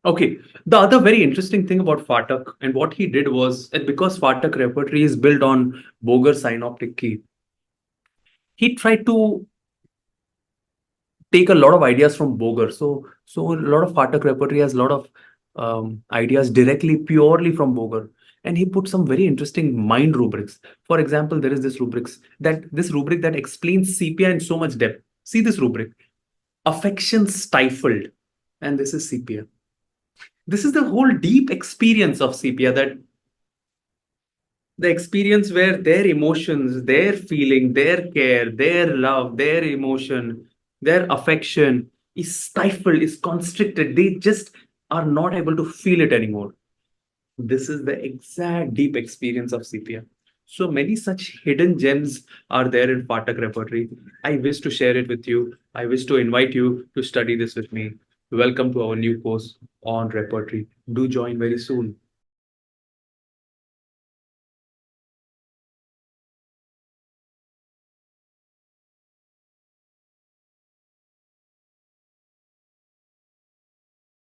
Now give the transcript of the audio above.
Okay. The other very interesting thing about Phatak and what he did was, and because Phatak repertory is built on Boger synoptic key, he tried to take a lot of ideas from Boger. So a lot of Phatak repertory has a lot of ideas directly, purely from Boger. And he put some very interesting mind rubrics. For example, there is this rubric that explains sepia in so much depth. See this rubric: affection stifled, and this is sepia. This is the whole deep experience of sepia, that the experience where their emotions, their feeling, their care, their love, their emotion, their affection is stifled, is constricted. They just are not able to feel it anymore. This is the exact deep experience of sepia. So many such hidden gems are there in Phatak repertory. I wish to share it with you. I wish to invite you to study this with me. Welcome to our new course on repertory. Do join very soon.